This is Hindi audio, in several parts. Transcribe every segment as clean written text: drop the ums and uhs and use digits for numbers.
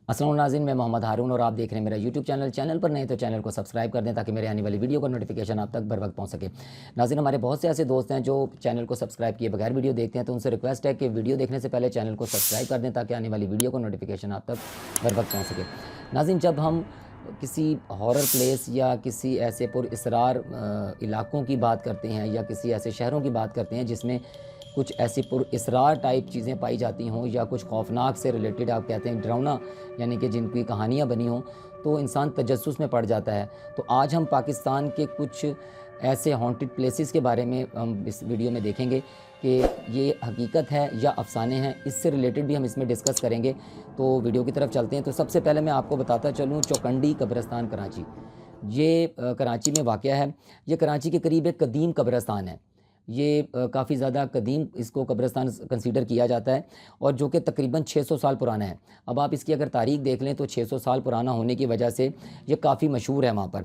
अस्सलाम वालेकुम नाज़रीन, मैं मोहम्मद हारून और आप देख रहे हैं मेरा यूट्यूब चैनल पर नए तो चैनल को सब्सक्राइब कर दें ताकि मेरे आने वाली वीडियो का नोटिफिकेशन आप तक बर वक्त पहुंच सके। नाज़रीन, हमारे बहुत से ऐसे दोस्त हैं जो चैनल को सब्सक्राइब किए बगैर वीडियो देखते हैं, तो उनसे रिक्वेस्ट है कि वीडियो देखने से पहले चैनल को सब्सक्राइब कर दें ताकि आने वाली वीडियो का नोटिफिकेशन आप तक बर वक्त पहुँच सके। नाज़रीन, जब हम किसी हॉरर प्लेस या किसी ऐसे पुरअसरार इलाकों की बात करते हैं या किसी ऐसे शहरों की बात करते हैं जिसमें कुछ ऐसी पुरअसरार टाइप चीज़ें पाई जाती हों या कुछ खौफनाक से रिलेटेड आप कहते हैं डरावना, यानी कि जिनकी कहानियाँ बनी हों, तो इंसान तजस्सुस में पड़ जाता है। तो आज हम पाकिस्तान के कुछ ऐसे हॉन्टेड प्लेसेस के बारे में हम इस वीडियो में देखेंगे कि ये हकीकत है या अफसाने हैं। इससे रिलेटेड भी हम इसमें डिस्कस करेंगे। तो वीडियो की तरफ चलते हैं। तो सबसे पहले मैं आपको बताता चलूँ, चौकंडी कब्रिस्तान कराची, ये कराची में वाक़या है। ये कराची के करीब एक कदीम कब्रिस्तान है। ये काफ़ी ज़्यादा कदीम इसको कब्रिस्तान कंसीडर किया जाता है और जो कि तकरीबन 600 साल पुराना है। अब आप इसकी अगर तारीख़ देख लें तो 600 साल पुराना होने की वजह से ये काफ़ी मशहूर है वहाँ पर,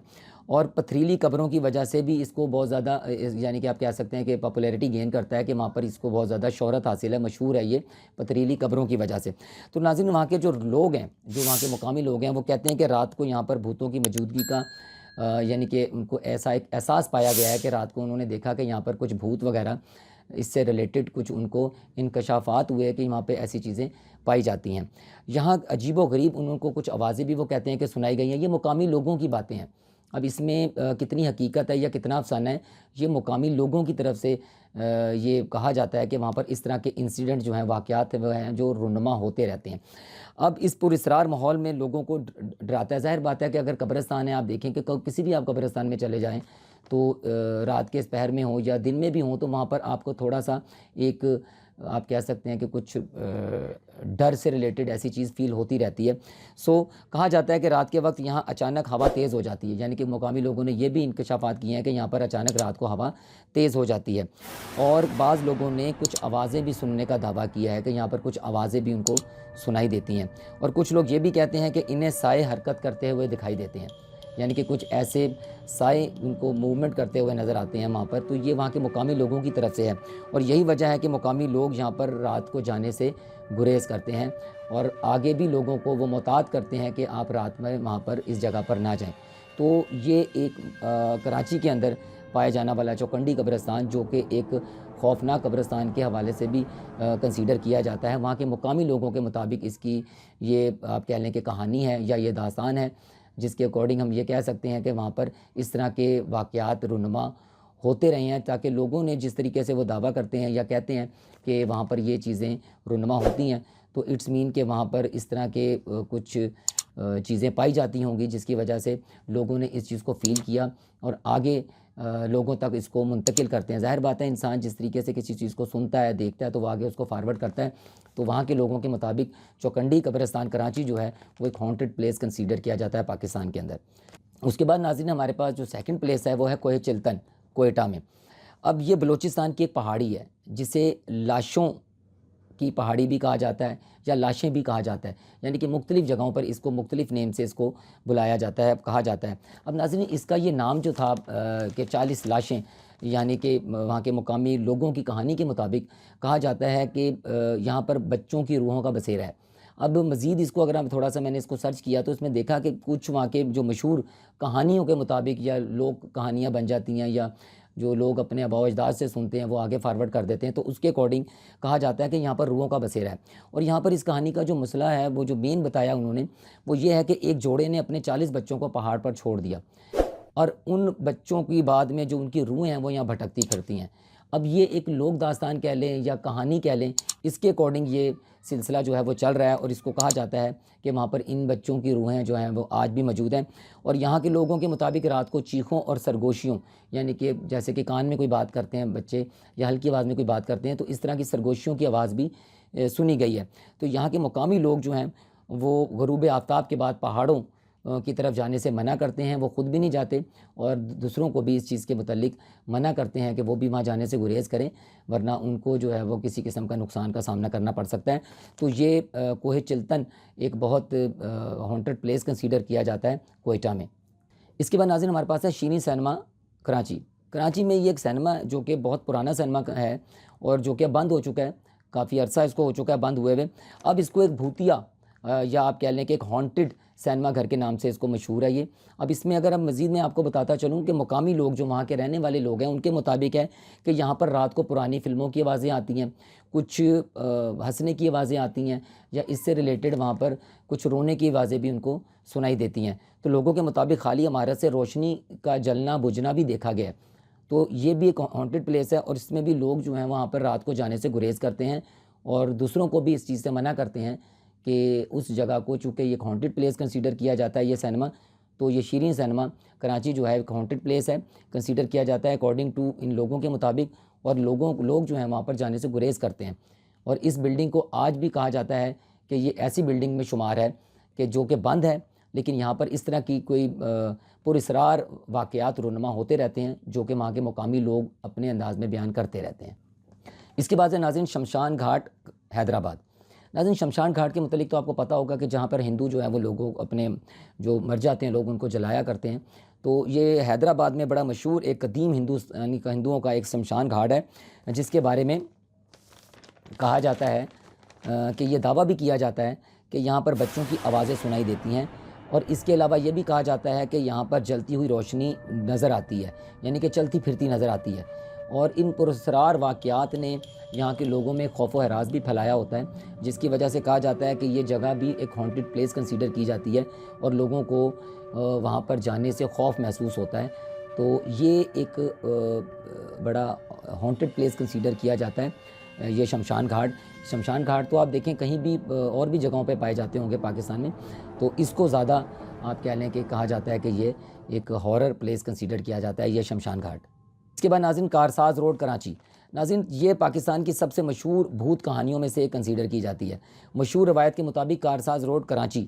और पथरीली कब्रों की वजह से भी इसको बहुत ज़्यादा यानी कि आप कह सकते हैं कि पॉपुलैरिटी गेन करता है कि वहाँ पर इसको बहुत ज़्यादा शोहरत हासिल है, मशहूर है ये पथरीली कब्रों की वजह से। तो नाज़रीन, वहाँ के जो लोग हैं, जो वहाँ के मुकामी लोग हैं, वो कहते हैं कि रात को यहाँ पर भूतों की मौजूदगी का यानी कि उनको ऐसा एक एहसास पाया गया है कि रात को उन्होंने देखा कि यहाँ पर कुछ भूत वगैरह, इससे रिलेटेड कुछ उनको इंकशाफात हुए कि वहाँ पे ऐसी चीज़ें पाई जाती हैं। यहाँ अजीबो गरीब उनको कुछ आवाज़ें भी वो कहते हैं कि सुनाई गई हैं। ये मुकामी लोगों की बातें हैं। अब इसमें कितनी हकीकत है या कितना अफसाना है, ये मुकामी लोगों की तरफ से ये कहा जाता है कि वहाँ पर इस तरह के इंसिडेंट जो हैं, वाक़यात वो हैं जो रुनमा होते रहते हैं। अब इस पुरअसरार माहौल में लोगों को डराता है। ज़ाहिर बात है कि अगर कब्रिस्तान है, आप देखें कि किसी भी आप कब्रिस्तान में चले जाएँ तो रात के इस पहर में हो या दिन में भी हो, तो वहाँ पर आपको थोड़ा सा एक आप कह सकते हैं कि कुछ डर से रिलेटेड ऐसी चीज़ फ़ील होती रहती है। सो कहा जाता है कि रात के वक्त यहाँ अचानक हवा तेज़ हो जाती है, यानी कि मुकामी लोगों ने ये भी इंकशाफात किए हैं कि यहाँ पर अचानक रात को हवा तेज़ हो जाती है। और बाज़ लोगों ने कुछ आवाज़ें भी सुनने का दावा किया है कि यहाँ पर कुछ आवाज़ें भी उनको सुनाई देती हैं। और कुछ लोग ये भी कहते हैं कि इन्हें साए हरकत करते हुए दिखाई देते हैं, यानी कि कुछ ऐसे साए उनको मूवमेंट करते हुए नज़र आते हैं वहाँ पर। तो ये वहाँ के मुकामी लोगों की तरफ से है, और यही वजह है कि मुकामी लोग यहाँ पर रात को जाने से गुरेज़ करते हैं और आगे भी लोगों को वो मुताद करते हैं कि आप रात में वहाँ पर इस जगह पर ना जाएं। तो ये एक कराची के अंदर पाया जाने वाला चौकंडी कब्रिस्तान, जो कि एक खौफनाक कब्रिस्तान के हवाले से भी कंसीडर किया जाता है। वहाँ के मुकामी लोगों के मुताबिक इसकी ये आप कह लें कि कहानी है या ये दास्तान है, जिसके अकॉर्डिंग हम ये कह सकते हैं कि वहाँ पर इस तरह के वाक़यात रुनमा होते रहे हैं, ताकि लोगों ने जिस तरीके से वो दावा करते हैं या कहते हैं कि वहाँ पर ये चीज़ें रुनमा होती हैं, तो इट्स मीन कि वहाँ पर इस तरह के कुछ चीज़ें पाई जाती होंगी जिसकी वजह से लोगों ने इस चीज़ को फ़ील किया और आगे लोगों तक इसको मुंतकिल करते हैं। ज़ाहिर बात है, इंसान जिस तरीके से किसी चीज़ को सुनता है, देखता है, तो वो आगे उसको फारवर्ड करता है। तो वहाँ के लोगों के मुताबिक चौकंडी कब्रिस्तान कराची जो है वो एक हॉन्टेड प्लेस कंसीडर किया जाता है पाकिस्तान के अंदर। उसके बाद नाज़रीन, हमारे पास जो सेकंड प्लेस है वो है कोहे चिल्तन, कोयटा में। अब ये बलूचिस्तान की एक पहाड़ी है जिसे लाशों की पहाड़ी भी कहा जाता है या लाशें भी कहा जाता है, यानी कि मुख्तलिफ़ जगहों पर इसको मुख्तलिफ़ नेम से इसको बुलाया जाता है, कहा जाता है। अब नाज़रीन, इसका ये नाम जो था कि 40 लाशें, यानी कि वहाँ के मुकामी लोगों की कहानी के मुताबिक कहा जाता है कि यहाँ पर बच्चों की रूहों का बसेरा है। अब मज़ीद इसको अगर हम थोड़ा सा मैंने इसको सर्च किया तो इसमें देखा कि कुछ वहाँ के जो मशहूर कहानियों के मुताबिक या लोग कहानियाँ बन जाती हैं या जो लोग अपने आबा अजदाद से सुनते हैं वो आगे फारवर्ड कर देते हैं, तो उसके अकॉर्डिंग कहा जाता है कि यहाँ पर रूहों का बसेरा है। और यहाँ पर इस कहानी का जो मसला है, वो जो मेन बताया उन्होंने, वो ये है कि एक जोड़े ने अपने 40 बच्चों को पहाड़ पर छोड़ दिया और उन बच्चों की बाद में जो उनकी रूहें हैं वो यहाँ भटकती फिरती हैं। अब ये एक लोक दास्तान कह लें या कहानी कह लें, इसके अकॉर्डिंग ये सिलसिला जो है वो चल रहा है और इसको कहा जाता है कि वहाँ पर इन बच्चों की रूहें जो हैं वो आज भी मौजूद हैं। और यहाँ के लोगों के मुताबिक रात को चीखों और सरगोशियों, यानी कि जैसे कि कान में कोई बात करते हैं बच्चे या हल्की आवाज़ में कोई बात करते हैं, तो इस तरह की सरगोशियों की आवाज़ भी सुनी गई है। तो यहाँ के मुकामी लोग जो हैं वो गरूब आफ्ताब के बाद पहाड़ों की तरफ जाने से मना करते हैं। वो ख़ुद भी नहीं जाते और दूसरों को भी इस चीज़ के मुतल्लिक मना करते हैं कि वो भी वहाँ जाने से गुरेज़ करें, वरना उनको जो है वो किसी किस्म का नुकसान का सामना करना पड़ सकता है। तो ये कोहे चिल्तन एक बहुत हॉन्टेड प्लेस कंसीडर किया जाता है कोयटा में। इसके बाद नाज़रीन, हमारे पास है शीनी सिनेमा कराची। कराची में ये एक सिनेमा जो कि बहुत पुराना सिनेमा है और जो कि बंद हो चुका है, काफ़ी अर्सा इसको हो चुका है बंद हुए हुए। अब इसको एक भूतिया या आप कह लें कि एक हॉन्टेड सिनेमा घर के नाम से इसको मशहूर है ये। अब इसमें अगर अब मज़ीद मैं आपको बताता चलूँ कि मुकामी लोग जो वहाँ के रहने वाले लोग हैं उनके मुताबिक है कि यहाँ पर रात को पुरानी फ़िल्मों की आवाज़ें आती हैं, कुछ हंसने की आवाज़ें आती हैं, या इससे रिलेटेड वहाँ पर कुछ रोने की आवाज़ें भी उनको सुनाई देती हैं। तो लोगों के मुताबिक खाली इमारत से रोशनी का जलना बुझना भी देखा गया है। तो ये भी एक हॉन्टेड प्लेस है और इसमें भी लोग जो हैं वहाँ पर रात को जाने से गुरेज़ करते हैं और दूसरों को भी इस चीज़ से मना करते हैं कि उस जगह को, चूँकि ये हॉन्टेड प्लेस कंसीडर किया जाता है ये सिनेमा, तो ये शीरीन सिनेमा कराची जो है एक हॉन्टेड प्लेस है, कंसीडर किया जाता है अकॉर्डिंग टू इन लोगों के मुताबिक। और लोग जो हैं वहाँ पर जाने से गुरेज़ करते हैं। और इस बिल्डिंग को आज भी कहा जाता है कि ये ऐसी बिल्डिंग में शुमार है कि जो कि बंद है, लेकिन यहाँ पर इस तरह की कोई पुरअसरार वाक़यात रूनुमा होते रहते हैं जो कि वहाँ के मुकामी लोग अपने अंदाज में बयान करते रहते हैं। इसके बाद है नाज़रीन शमशान घाट हैदराबाद। नाज़रीन शमशान घाट के मुतालिक तो आपको पता होगा कि जहाँ पर हिंदू जो है वो लोगों अपने जो मर जाते हैं लोग उनको जलाया करते हैं। तो ये हैदराबाद में बड़ा मशहूर एक कदीम हिंदुओं का एक शमशान घाट है, जिसके बारे में कहा जाता है कि ये दावा भी किया जाता है कि यहाँ पर बच्चों की आवाज़ें सुनाई देती हैं। और इसके अलावा ये भी कहा जाता है कि यहाँ पर जलती हुई रोशनी नज़र आती है, यानी कि चलती फिरती नज़र आती है। और इन पुरअसरार वाक़यात ने यहाँ के लोगों में खौफ व हरास भी फैलाया होता है, जिसकी वजह से कहा जाता है कि ये जगह भी एक हॉन्टेड प्लेस कंसीडर की जाती है और लोगों को वहाँ पर जाने से खौफ महसूस होता है। तो ये एक बड़ा हॉन्टेड प्लेस कंसीडर किया जाता है ये शमशान घाट तो आप देखें कहीं भी और भी जगहों पे पाए जाते होंगे पाकिस्तान में, तो इसको ज़्यादा आप कह लें कि कहा जाता है कि ये एक हॉरर प्लेस कंसीडर किया जाता है ये शमशान घाट। इसके बाद नाज़रीन कारसाज रोड कराची। नाज़रीन ये पाकिस्तान की सबसे मशहूर भूत कहानियों में से एक कंसीडर की जाती है। मशहूर रवायत के मुताबिक कारसाज रोड कराची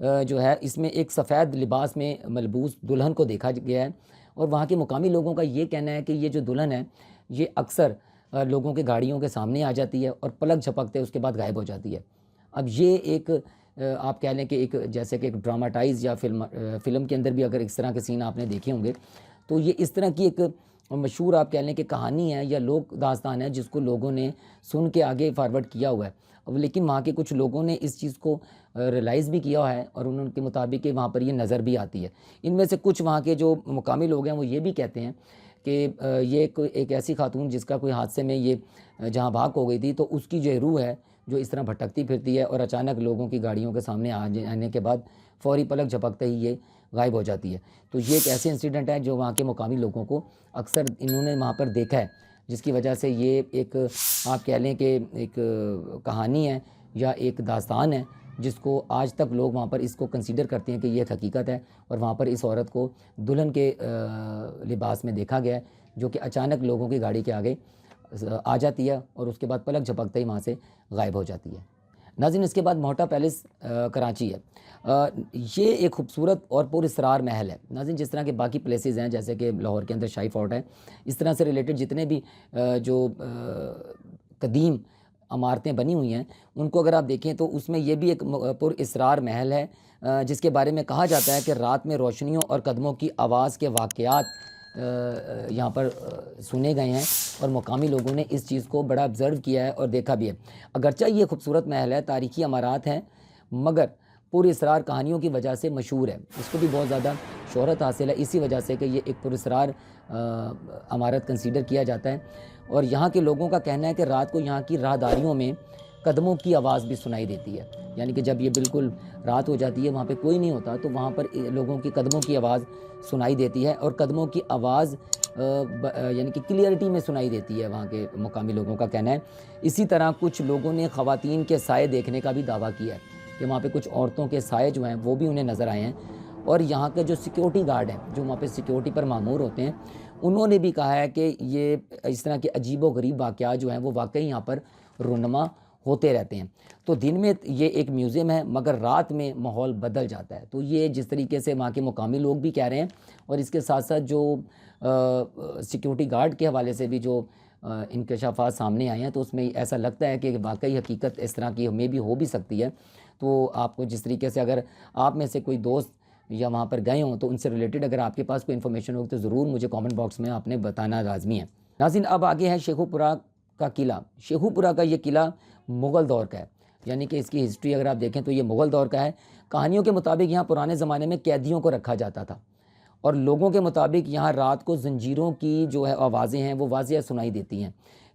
जो है इसमें एक सफ़ेद लिबास में मलबूस दुल्हन को देखा गया है और वहाँ के मुकामी लोगों का ये कहना है कि ये जो दुल्हन है ये अक्सर लोगों के गाड़ियों के सामने आ जाती है और पलक झपकते उसके बाद गायब हो जाती है। अब ये एक आप कह लें कि एक जैसे कि एक ड्रामाटाइज या फिल्म के अंदर भी अगर इस तरह के सीन आपने देखे होंगे, तो ये इस तरह की एक मशहूर आप कह लें कि कहानी है या लोक दास्तान है जिसको लोगों ने सुन के आगे फॉरवर्ड किया हुआ है। अब लेकिन वहाँ के कुछ लोगों ने इस चीज़ को रियलाइज़ भी किया है और उनके मुताबिक वहाँ पर ये नज़र भी आती है। इनमें से कुछ वहाँ के जो मुकामी लोग हैं वो ये भी कहते हैं कि ये एक ऐसी खातून जिसका कोई हादसे में ये जहाँ भाग हो गई थी, तो उसकी जो रूह है जो इस तरह भटकती फिरती है और अचानक लोगों की गाड़ियों के सामने आने के बाद फ़ौरी पलक झपकते ही ये गायब हो जाती है। तो ये एक ऐसे इंसिडेंट है जो वहाँ के मुकामी लोगों को अक्सर इन्होंने वहाँ पर देखा है, जिसकी वजह से ये एक आप कह लें कि एक कहानी है या एक दास्तान है जिसको आज तक लोग वहाँ पर इसको कंसीडर करते हैं कि ये एक हकीकत है। और वहाँ पर इस औरत को दुल्हन के लिबास में देखा गया है जो कि अचानक लोगों की गाड़ी के आगे आ जाती है और उसके बाद पलक झपकते ही वहाँ से गायब हो जाती है। नाज़रीन इसके बाद मोहटा पैलेस कराची है। ये एक खूबसूरत और पुरअसरार महल है। नाज़रीन जिस तरह के बाकी प्लेसेस हैं जैसे कि लाहौर के अंदर शाही फोर्ट है, इस तरह से रिलेटेड जितने भी जो कदीम इमारतें बनी हुई हैं उनको अगर आप देखें तो उसमें ये भी एक पुरअसरार महल है जिसके बारे में कहा जाता है कि रात में रोशनियों और कदमों की आवाज़ के वाक़यात यहाँ पर सुने गए हैं और मुकामी लोगों ने इस चीज़ को बड़ा ऑब्ज़र्व किया है और देखा भी है। अगरचे ये खूबसूरत महल है, तारीखी इमारत हैं, मगर पुरअसरार कहानियों की वजह से मशहूर है। इसको भी बहुत ज़्यादा शोहरत हासिल है इसी वजह से कि ये एक पुरअसरार इमारत कंसीडर किया जाता है। और यहाँ के लोगों का कहना है कि रात को यहाँ की राहदारियों में कदमों की आवाज़ भी सुनाई देती है, यानी कि जब ये बिल्कुल रात हो जाती है वहाँ पे कोई नहीं होता तो वहाँ पर लोगों की कदमों की आवाज़ सुनाई देती है और कदमों की आवाज़ यानी कि क्लियरिटी में सुनाई देती है, वहाँ के मुकामी लोगों का कहना है। इसी तरह कुछ लोगों ने ख़वातीन के साए देखने का भी दावा किया है कि वहाँ पे कुछ औरतों के साए जो हैं वो भी उन्हें नज़र आए हैं। और यहाँ के जो सिक्योरिटी गार्ड हैं जो वहाँ पे सिक्योरिटी पर मामूर होते हैं उन्होंने भी कहा है कि ये इस तरह के अजीब व गरीब वाक़यात जो हैं वो वाकई यहाँ पर रूनुमा होते रहते हैं। तो दिन में ये एक म्यूज़ियम है मगर रात में माहौल बदल जाता है। तो ये जिस तरीके से वहाँ के मुकामी लोग भी कह रहे हैं और इसके साथ साथ जो सिक्योरिटी गार्ड के हवाले से भी जो इंकशाफात सामने आए हैं तो उसमें ऐसा लगता है कि वाकई हकीकत इस तरह की में भी हो भी सकती है। तो आपको जिस तरीके से अगर आप में से कोई दोस्त या वहाँ पर गए हों तो उनसे रिलेटेड अगर आपके पास कोई इन्फॉर्मेशन हो तो ज़रूर मुझे कमेंट बॉक्स में आपने बताना लाजमी है। नाज़रीन अब आगे है शेखुपुरा का किला। शेखुपुरा का ये किला मुग़ल दौर का है। यानी कि इसकी हिस्ट्री अगर आप देखें तो ये मुग़ल दौर का है। कहानियों के मुताबिक यहाँ पुराने ज़माने में कैदियों को रखा जाता था और लोगों के मुताबिक यहाँ रात को ज़ंजीरों की जो है आवाज़ें हैं वो वाज़िया सुनाई देती हैं।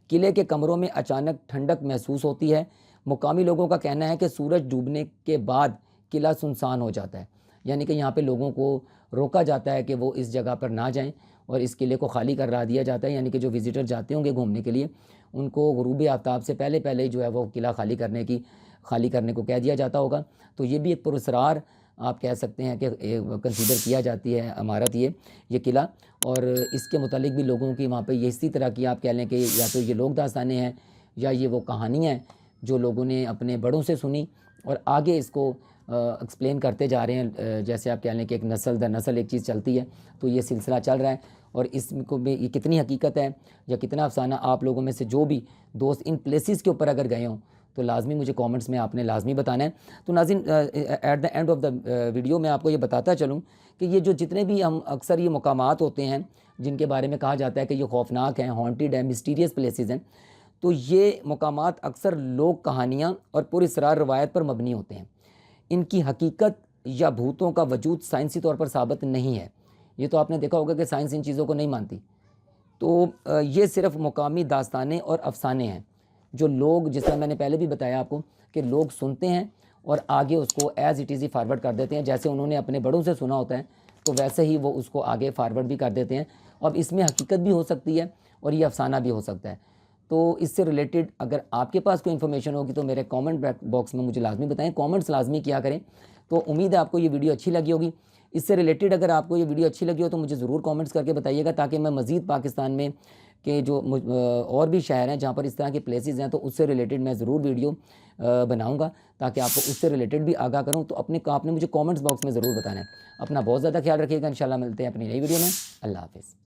किले के कमरों में अचानक ठंडक महसूस होती है। मुकामी लोगों का कहना है कि सूरज डूबने के बाद किला सुनसान हो जाता है, यानी कि यहाँ पे लोगों को रोका जाता है कि वो इस जगह पर ना जाएं और इस किले को खाली करा दिया जाता है। यानी कि जो विज़िटर जाते होंगे घूमने के लिए उनको गुरूब आफ्ताब से पहले पहले ही जो है वो किला खाली करने को कह दिया जाता होगा। तो ये भी एक पुरस्रार आप कह सकते हैं कि कंसीडर किया जाती है इमारत ये किला। और इसके मुतालिक भी लोगों की वहाँ पे ये इसी तरह की आप कह लें कि या तो ये लोक दास्तानें हैं या ये वो कहानियाँ हैं जो लोगों ने अपने बड़ों से सुनी और आगे इसको एक्सप्लेन करते जा रहे हैं। जैसे आप कह लें कि एक नस्ल दर नस्ल एक चीज़ चलती है, तो ये सिलसिला चल रहा है। और इसको में ये कितनी हकीकत है या कितना अफसाना, आप लोगों में से जो भी दोस्त इन प्लेसेस के ऊपर अगर गए हों तो लाजमी मुझे कमेंट्स में आपने लाजमी बताना है। तो नाज़रीन, at the end of the video मैं आपको ये बताता चलूँ कि ये जो जितने भी हम अक्सर ये मकामात होते हैं जिनके बारे में कहा जाता है कि ये खौफनाक हैं, हॉन्टेड हैं, मिस्टीरियस प्लेसेस हैं, तो ये मकामात अक्सर लोक कहानियाँ और पुरस्रार रवायत पर मबनी होते हैं। इनकी हकीकत या भूतों का वजूद साइंसी तौर पर साबित नहीं है। ये तो आपने देखा होगा कि साइंस इन चीज़ों को नहीं मानती। तो ये सिर्फ मुकामी दास्तानें और अफसाने हैं जो लोग, जिस तरह मैंने पहले भी बताया आपको, कि लोग सुनते हैं और आगे उसको as it is he forward कर देते हैं। जैसे उन्होंने अपने बड़ों से सुना होता है तो वैसे ही वो उसको आगे फारवर्ड भी कर देते हैं। अब इसमें हकीकत भी हो सकती है और ये अफसाना भी हो सकता है। तो इससे रिलेटेड अगर आपके पास कोई इन्फॉर्मेशन होगी तो मेरे कमेंट बॉक्स में मुझे लाजमी बताएं, कमेंट्स लाजमी किया करें। तो उम्मीद है आपको ये वीडियो अच्छी लगी होगी। इससे रिलेटेड अगर आपको ये वीडियो अच्छी लगी हो तो मुझे ज़रूर कमेंट्स करके बताइएगा, ताकि मैं मज़ीद पाकिस्तान में के जो और भी शहर हैं जहाँ पर इस तरह के प्लेसेस हैं तो उससे रिलेटेड मैं ज़रूर वीडियो बनाऊँगा, ताकि आपको उससे रिलेटेड भी आगाह करूँ। तो आपने मुझे कमेंट्स बॉक्स में ज़रूर बताना है। अपना बहुत ज़्यादा ख्याल रखिएगा। इंशाल्लाह मिलते हैं अपनी नई वीडियो में। अल्लाह हाफ़िज़।